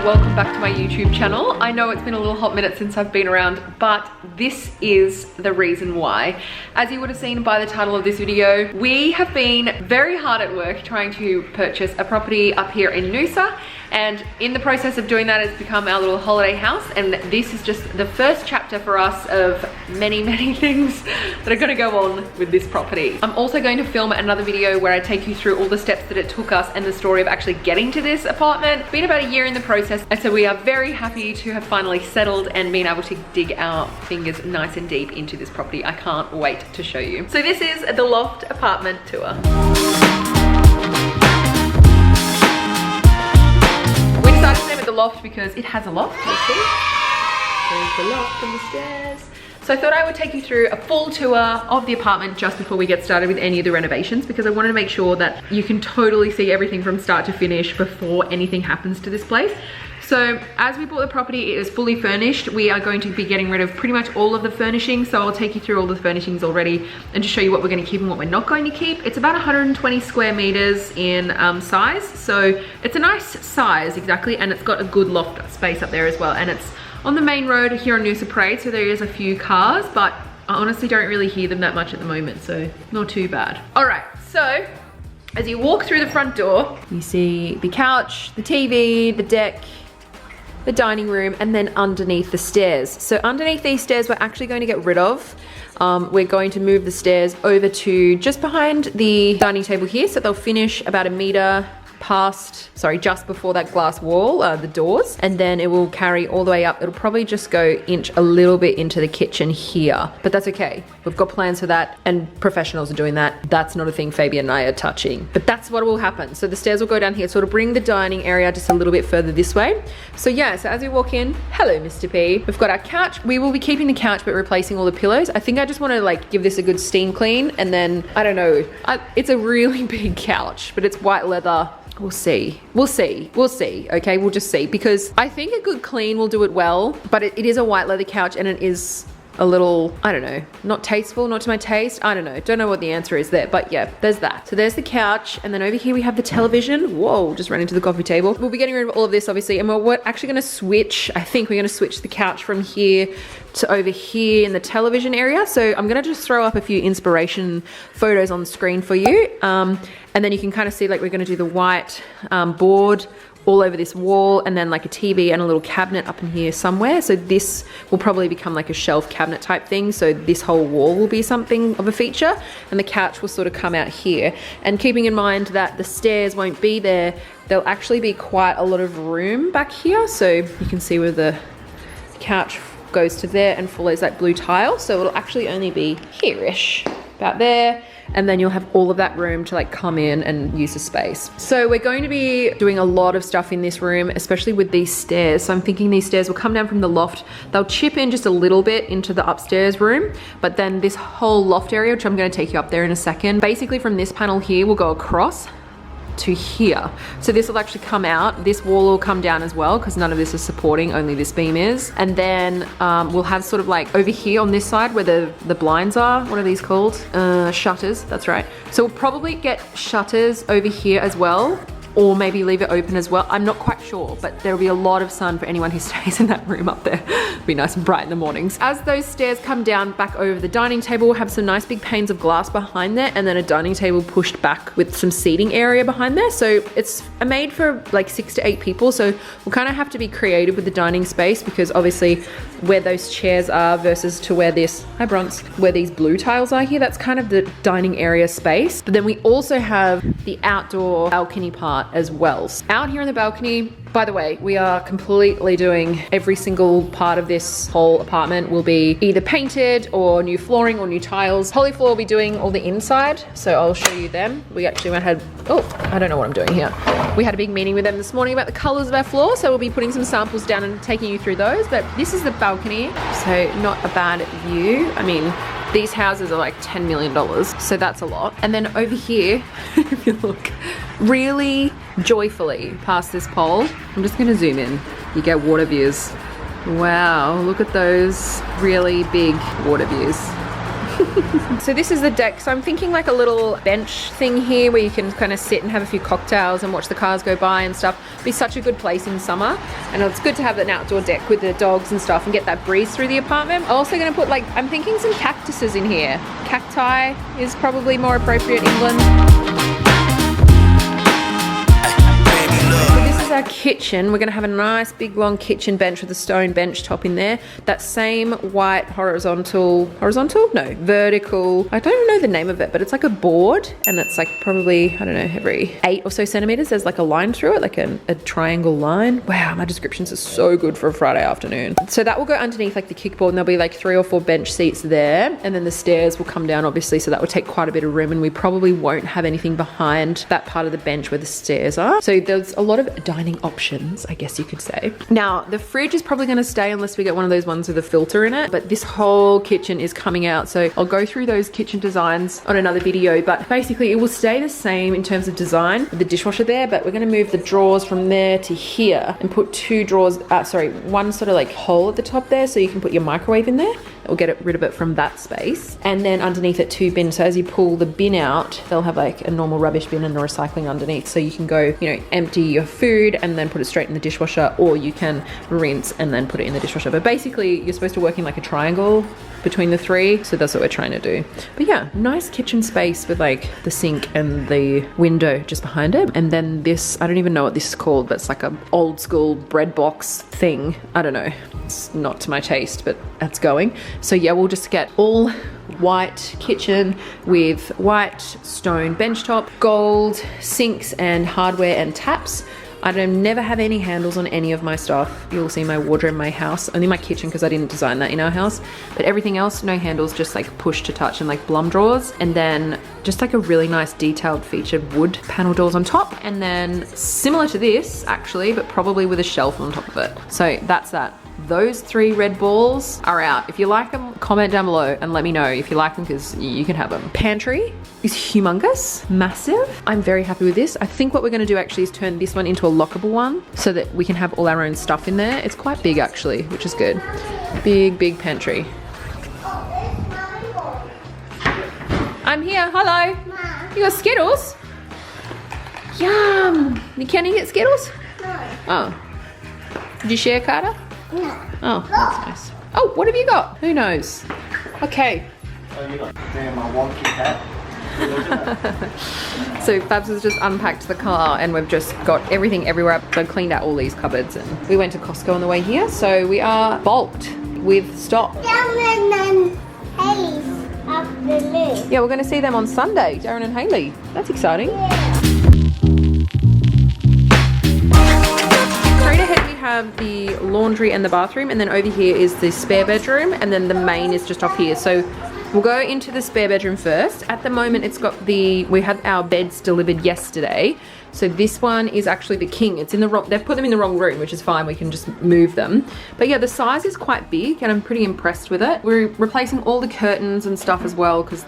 welcome back to my YouTube channel. I know it's been a little hot minute since I've been around, but this is the reason why. As you would have seen by the title of this video, we have been very hard at work trying to purchase a property up here in Noosa, and in the process of doing that, it's become our little holiday house, and this is just the first chapter for us of many, many things that are gonna go on with this property. I'm also going to film another video where I take you through all the steps that it took us and the story of actually getting to this apartment. It's been about a year in the process, and so we are very happy to have finally settled and been able to dig our fingers nice and deep into this property. I can't wait to show you. So this is the Loft apartment tour. We decided to name it the Loft because it has a loft. Let's see. There's the loft and the stairs. So I thought I would take you through a full tour of the apartment just before we get started with any of the renovations, because I wanted to make sure that you can totally see everything from start to finish before anything happens to this place. So as we bought the property, it is fully furnished. We are going to be getting rid of pretty much all of the furnishings. So I'll take you through all the furnishings already and just show you what we're going to keep and what we're not going to keep. It's about 120 square meters in size. So it's a nice size, exactly. And it's got a good loft space up there as well. And it's on the main road here on Noosa Parade, so there is a few cars, but I honestly don't really hear them that much at the moment, so not too bad. All right, so as you walk through the front door, you see the couch, the TV, the deck, the dining room, and then underneath the stairs. So underneath these stairs, we're actually going to get rid of. We're going to move the stairs over to just behind the dining table here, so they'll finish about a meter past, sorry, just before that glass wall, the doors, and then it will carry all the way up. It'll probably just go inch a little bit into the kitchen here, but that's okay. We've got plans for that, and professionals are doing that. That's not a thing Fabian and I are touching, but that's what will happen. So the stairs will go down here, so it'll bring the dining area just a little bit further this way. So yeah, so as we walk in, hello Mr. P. We've got our couch. We will be keeping the couch, but replacing all the pillows. I think I just want to like give this a good steam clean, and then, I don't know, it's a really big couch, but it's white leather. We'll see, okay, we'll just see, because I think a good clean will do it well, but it is a white leather couch, and it is a little, I don't know, not tasteful, not to my taste. I don't know what the answer is there, but yeah, there's that. So there's the couch, and then over here we have the television. Whoa, just ran into the coffee table. We'll be getting rid of all of this, obviously, and we're actually gonna switch, I think we're gonna switch the couch from here to over here in the television area. So I'm gonna just throw up a few inspiration photos on the screen for you. And then you can kind of see, like, we're gonna do the white board all over this wall, and then like a TV and a little cabinet up in here somewhere. So this will probably become like a shelf cabinet type thing. So this whole wall will be something of a feature, and the couch will sort of come out here. And keeping in mind that the stairs won't be there, there'll actually be quite a lot of room back here. So you can see where the couch goes to there and follows that blue tile. So it'll actually only be here-ish, about there. And then you'll have all of that room to like come in and use the space. So we're going to be doing a lot of stuff in this room, especially with these stairs. So I'm thinking these stairs will come down from the loft. They'll chip in just a little bit into the upstairs room, but then this whole loft area, which I'm going to take you up there in a second, basically from this panel here will go across to here. So this will actually come out. This wall will come down as well, because none of this is supporting, only this beam is. And then we'll have sort of like over here on this side where the blinds are, what are these called? Shutters, that's right. So we'll probably get shutters over here as well, or maybe leave it open as well. I'm not quite sure, but there'll be a lot of sun for anyone who stays in that room up there. It'll be nice and bright in the mornings. As those stairs come down back over the dining table, we'll have some nice big panes of glass behind there, and then a dining table pushed back with some seating area behind there. So it's made for like 6 to 8 people. So we'll kind of have to be creative with the dining space, because obviously where those chairs are versus to where this, hi Bronx, where these blue tiles are here, that's kind of the dining area space. But then we also have the outdoor balcony part as well. Out here on the balcony, by the way, we are completely doing every single part of this whole apartment will be either painted or new flooring or new tiles. Polyfloor will be doing all the inside, so I'll show you them. We actually had, oh, I don't know what I'm doing here. We had a big meeting with them this morning about the colors of our floor, so we'll be putting some samples down and taking you through those. But this is the balcony, so not a bad view. I mean, these houses are like $10 million, so that's a lot. And then over here, if you look really joyfully past this pole, I'm just gonna zoom in, you get water views. Wow, look at those really big water views. So this is the deck. So I'm thinking like a little bench thing here where you can kind of sit and have a few cocktails and watch the cars go by and stuff. Be such a good place in summer. And it's good to have an outdoor deck with the dogs and stuff and get that breeze through the apartment. I'm also going to put like, I'm thinking some cactuses in here. Cacti is probably more appropriate in England. Our kitchen, we're going to have a nice big long kitchen bench with a stone bench top in there. That same white horizontal, no, vertical, I don't even know the name of it, but it's like a board and it's like probably, I don't know, every 8 or so centimeters there's like a line through it, like a triangle line. Wow, my descriptions are so good for a Friday afternoon. So that will go underneath like the kickboard and there'll be like 3 or 4 bench seats there, and then the stairs will come down obviously, so that will take quite a bit of room, and we probably won't have anything behind that part of the bench where the stairs are. So there's a lot of dining options, I guess you could say. Now the fridge is probably going to stay unless we get one of those ones with a filter in it, but this whole kitchen is coming out, so I'll go through those kitchen designs on another video. But basically it will stay the same in terms of design with the dishwasher there, but we're going to move the drawers from there to here and put 2 drawers, one sort of like hole at the top there, so you can put your microwave in there. We'll get rid of it from that space, and then underneath it 2 bins. So as you pull the bin out, they'll have like a normal rubbish bin and a recycling underneath, so you can go, you know, empty your food and then put it straight in the dishwasher, or you can rinse and then put it in the dishwasher. But basically you're supposed to work in like a triangle between the 3, so that's what we're trying to do. But yeah, nice kitchen space with like the sink and the window just behind it. And then this, I don't even know what this is called, but it's like a old school bread box thing. I don't know, it's not to my taste, but that's going. So yeah, we'll just get all white kitchen with white stone benchtop, gold sinks and hardware and taps. I don't never have any handles on any of my stuff. You'll see my wardrobe in my house, only my kitchen because I didn't design that in our house, but everything else, no handles, just like push to touch and like blum drawers, and then just like a really nice detailed featured wood panel doors on top, and then similar to this actually, but probably with a shelf on top of it. So that's that. Those 3 red balls are out. If you like them, comment down below and let me know if you like them, because you can have them. Pantry is humongous, massive. I'm very happy with this. I think what we're going to do actually is turn this one into a lockable one so that we can have all our own stuff in there. It's quite big actually, which is good. Big pantry. I'm here, hello. You got Skittles? Yum. Can you get Skittles? No. Oh. Did you share, Carter? No. Oh, that's nice. Oh, what have you got? Who knows? Okay. Oh, you got damn my wonky hat. So Babs has just unpacked the car and we've just got everything everywhere. I've cleaned out all these cupboards, and we went to Costco on the way here, so we are bulked with stock. Darren and Haley's afternoon. Yeah, we're going to see them on Sunday, Darren and Haley. That's exciting. Yeah. Straight ahead we have the laundry and the bathroom, and then over here is the spare bedroom, and then the main is just off here. So we'll go into the spare bedroom first. At the moment it's got we had our beds delivered yesterday, so this one is actually the king. It's in the wrong, they've put them in the wrong room, which is fine, we can just move them. But yeah, the size is quite big and I'm pretty impressed with it. We're replacing all the curtains and stuff as well, because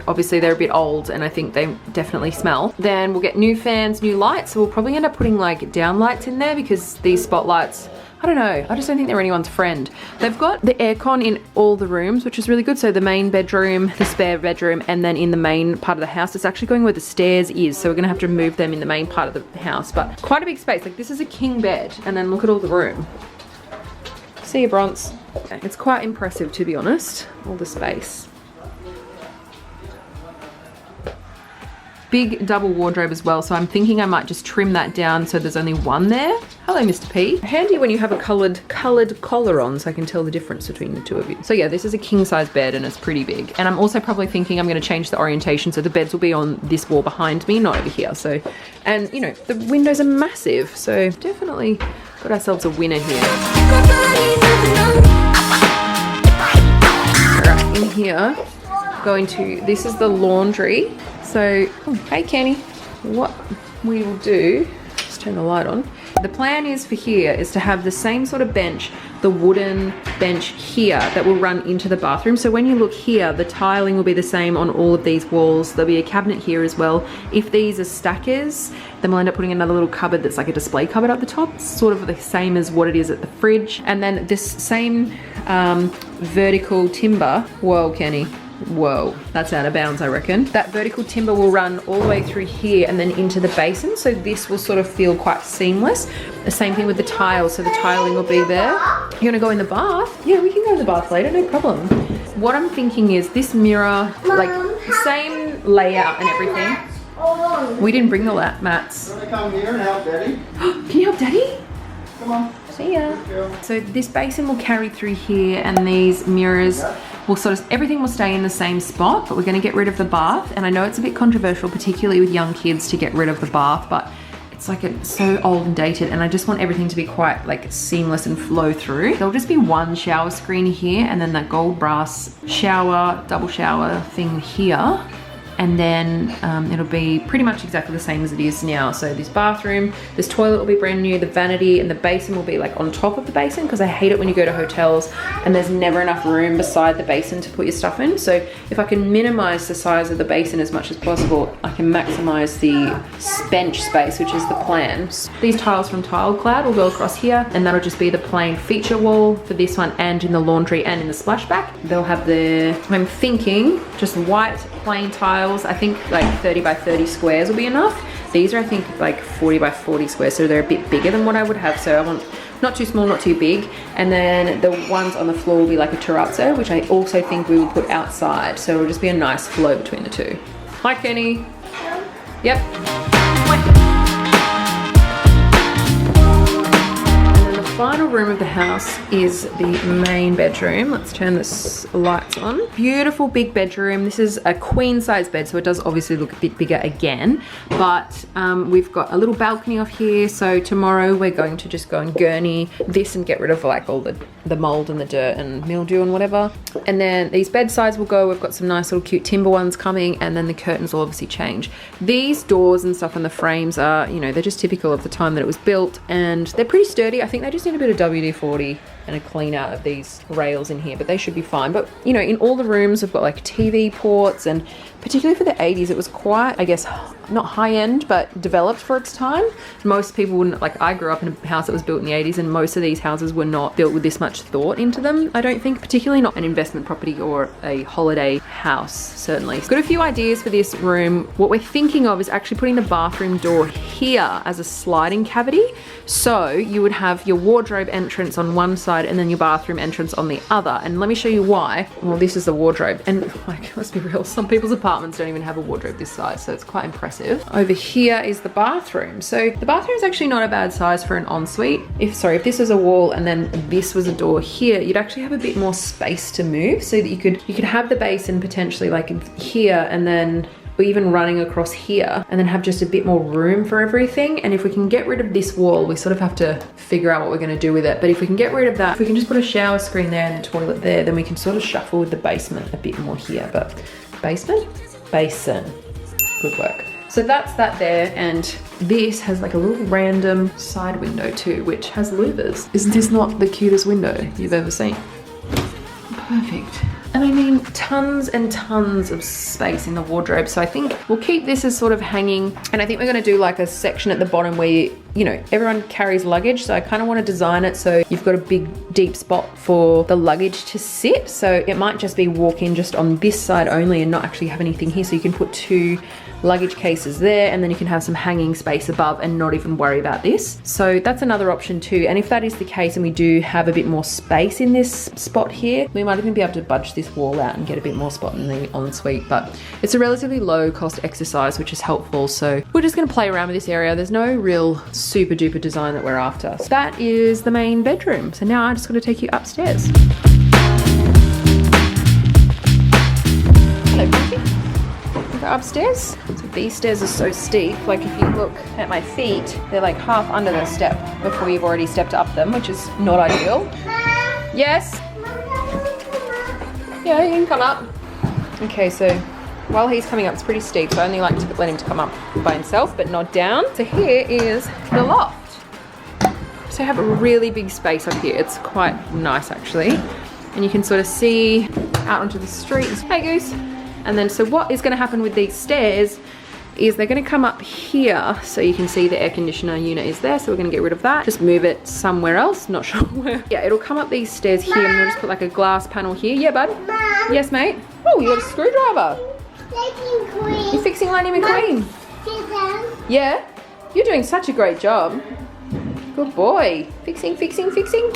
obviously they're a bit old and I think they definitely smell. Then we'll get new fans, new lights, so we'll probably end up putting like down lights in there, because these spotlights, I don't know, I just don't think they're anyone's friend. They've got the aircon in all the rooms, which is really good. So the main bedroom, the spare bedroom, and then in the main part of the house, it's actually going where the stairs is, so we're gonna have to move them in the main part of the house. But quite a big space. Like, this is a king bed, and then look at all the room. See you, Bronze. It's quite impressive, to be honest, all the space. Big double wardrobe as well, so I'm thinking I might just trim that down so there's only one there. Hello, Mr. P. Handy when you have a coloured collar on, so I can tell the difference between the two of you. So yeah, this is a king size bed and it's pretty big. And I'm also probably thinking I'm going to change the orientation, so the beds will be on this wall behind me, not over here. So, and you know, the windows are massive, so definitely got ourselves a winner here. Alright, in here, going to, this is the laundry. So, oh, hey Kenny, what we will do, just turn the light on. The plan is for here is to have the same sort of bench, the wooden bench here that will run into the bathroom. So when you look here, the tiling will be the same on all of these walls. There'll be a cabinet here as well. If these are stackers, then we'll end up putting another little cupboard that's like a display cupboard at the top. It's sort of the same as what it is at the fridge. And then this same vertical timber, whoa Kenny, Whoa, that's out of bounds, I reckon. That vertical timber will run all the way through here and then into the basin, so this will sort of feel quite seamless. The same thing with the tiles, so the tiling will be there. You wanna go in the bath? Yeah, we can go in the bath later, no problem. What I'm thinking is this mirror, like same layout and everything. We didn't bring the mats. You want to come here and help Daddy? Can you help Daddy? Come on. See ya. So this basin will carry through here, and these mirrors will sort of, everything will stay in the same spot, but we're gonna get rid of the bath. And I know it's a bit controversial, particularly with young kids, to get rid of the bath, but it's like it's so old and dated, and I just want everything to be quite like seamless and flow through. There'll just be one shower screen here, and then that gold brass shower, double shower thing here. And then it'll be pretty much exactly the same as it is now. So this bathroom, this toilet will be brand new, the vanity and the basin will be like on top of the basin, because I hate it when you go to hotels and there's never enough room beside the basin to put your stuff in. So if I can minimize the size of the basin as much as possible, I can maximize the bench space, which is the plan. These tiles from Tilecloud will go across here, and that'll just be the plain feature wall for this one, and in the laundry and in the splashback. They'll have the, I'm thinking, just white plain tiles. I think like 30 by 30 squares will be enough. These are, I think, like 40 by 40 squares, so they're a bit bigger than what I would have. So I want not too small, not too big. And then the ones on the floor will be like a terrazzo, which I also think we will put outside. So it'll just be a nice flow between the two. Hi, Kenny. Yep. Final room of the house is the main bedroom. Let's turn this lights on. Beautiful big bedroom. This is a queen size bed, so it does obviously look a bit bigger again, but we've got a little balcony off here. So tomorrow we're going to just go and gurney this and get rid of like all the mold and the dirt and mildew and whatever. And then these bedsides will go. We've got some nice little cute timber ones coming, and then the curtains will obviously change. These doors and stuff and the frames are, you know, they're just typical of the time that it was built, and they're pretty sturdy. I think they just need a bit of WD-40 and a clean out of these rails in here, but they should be fine. But you know, in all the rooms we've got like TV ports, and particularly for the 80s it was quite, I guess, not high end but developed for its time. Most people wouldn't, like, I grew up in a house that was built in the 80s, and most of these houses were not built with this much thought into them, I don't think, particularly not an investment property or a holiday house, certainly. Got a few ideas for this room. What we're thinking of is actually putting the bathroom door here as a sliding cavity. So you would have your wardrobe entrance on one side and then your bathroom entrance on the other. And let me show you why. Well, this is the wardrobe, and like, let's be real, some people's apartments don't even have a wardrobe this size, so it's quite impressive. Over here is the bathroom. So the bathroom is actually not a bad size for an ensuite. If this was a wall and then this was a door here, you'd actually have a bit more space to move, so that you could have the basin potentially like here, and then even running across here, and then have just a bit more room for everything. And if we can get rid of this wall, we sort of have to figure out what we're going to do with it. But if we can get rid of that, if we can just put a shower screen there and a toilet there, then we can sort of shuffle with the basement a bit more here. But basement? Basin. Good work. So that's that there, and this has like a little random side window too, which has louvers. Isn't this not the cutest window you've ever seen? Perfect. And I mean, tons and tons of space in the wardrobe. So I think we'll keep this as sort of hanging, and I think we're gonna do like a section at the bottom where you know, everyone carries luggage. So I kind of want to design it so you've got a big deep spot for the luggage to sit. So it might just be walk in just on this side only and not actually have anything here. So you can put 2 luggage cases there, and then you can have some hanging space above and not even worry about this. So that's another option too. And if that is the case and we do have a bit more space in this spot here, we might even be able to budge this wall out and get a bit more spot in the ensuite. But it's a relatively low cost exercise, which is helpful. So we're just going to play around with this area. There's no real super duper design that we're after. So that is the main bedroom. So now I just got to take you upstairs. Hello, Becky. Upstairs. So these stairs are so steep, like if you look at my feet, they're like half under the step before you've already stepped up them, which is not ideal. Yes? Yeah, you can come up. Okay, so while he's coming up, it's pretty steep, so I only like to let him to come up by himself, but not down. So here is the loft. So I have a really big space up here. It's quite nice actually. And you can sort of see out onto the street. Hey Goose. And then, so what is going to happen with these stairs is they're going to come up here, so you can see the air conditioner unit is there, so we're going to get rid of that. Just move it somewhere else, not sure where. Yeah, it'll come up these stairs here, and we'll just put like a glass panel here. Yeah, bud? Mom, yes, mate? Oh, you got a screwdriver. Lightning Queen. You're fixing Lightning McQueen. Sit down. Yeah? You're doing such a great job. Good boy. Fixing, fixing, fixing.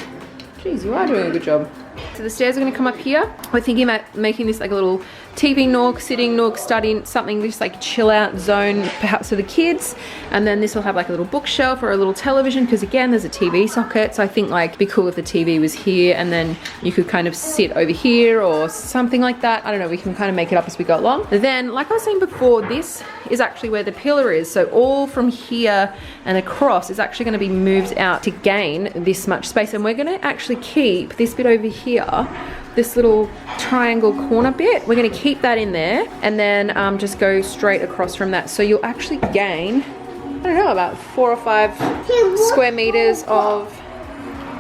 Jeez, you are doing a good job. So the stairs are going to come up here. We're thinking about making this like a little TV nook, sitting nook, study, something just like chill out zone perhaps for the kids. And then this will have like a little bookshelf or a little television because again there's a TV socket, so I think like it'd be cool if the TV was here and then you could kind of sit over here or something like that. I don't know, we can kind of make it up as we go along. Then like I was saying before, this is actually where the pillar is, so all from here and across is actually going to be moved out to gain this much space, and we're going to actually keep this bit over here, this little triangle corner bit, we're going to keep that in there and then just go straight across from that, so you'll actually gain, I don't know, about 4 or 5 square meters of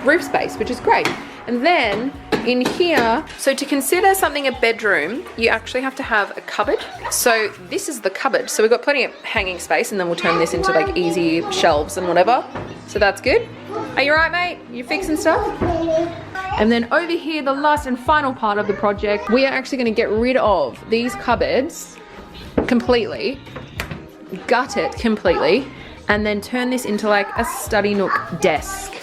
roof space, which is great. And then in here, so to consider something a bedroom, you actually have to have a cupboard. So this is the cupboard, so we've got plenty of hanging space, and then we'll turn this into like easy shelves and whatever, so that's good. Are you right, mate? You fixing stuff? And then over here, the last and final part of the project, we are actually going to get rid of these cupboards completely, gut it completely, and then turn this into like a study nook desk.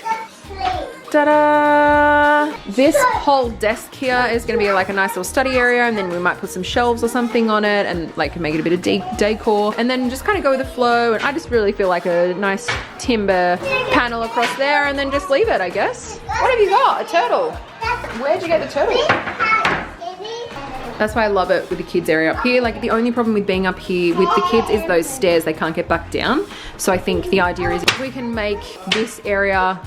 Ta-da! This whole desk here is going to be like a nice little study area, and then we might put some shelves or something on it and like make it a bit of decor, and then just kind of go with the flow. And I just really feel like a nice timber panel across there, and then just leave it, I guess. What have you got? A turtle? Where'd you get the turtle? That's why I love it with the kids area up here. Like the only problem with being up here with the kids is those stairs, they can't get back down. So I think the idea is if we can make this area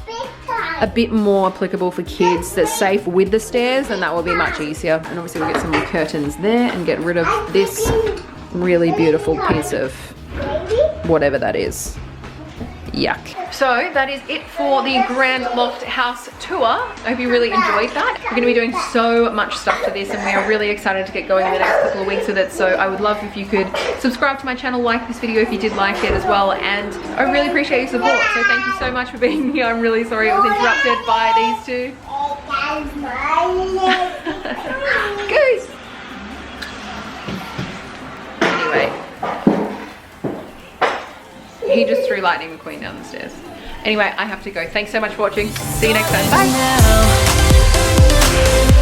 a bit more applicable for kids that's safe with the stairs, then that will be much easier. And obviously we'll get some more curtains there and get rid of this really beautiful piece of whatever that is. Yuck. So that is it for the Grand Loft House tour. I hope you really enjoyed that. We're going to be doing so much stuff to this, and we are really excited to get going in the next couple of weeks with it. So I would love if you could subscribe to my channel, like this video if you did like it as well, and I really appreciate your support. So thank you so much for being here. I'm really sorry it was interrupted by these two. Goose. Anyway. He just threw Lightning McQueen down the stairs. Anyway, I have to go. Thanks so much for watching. See you next time. Bye.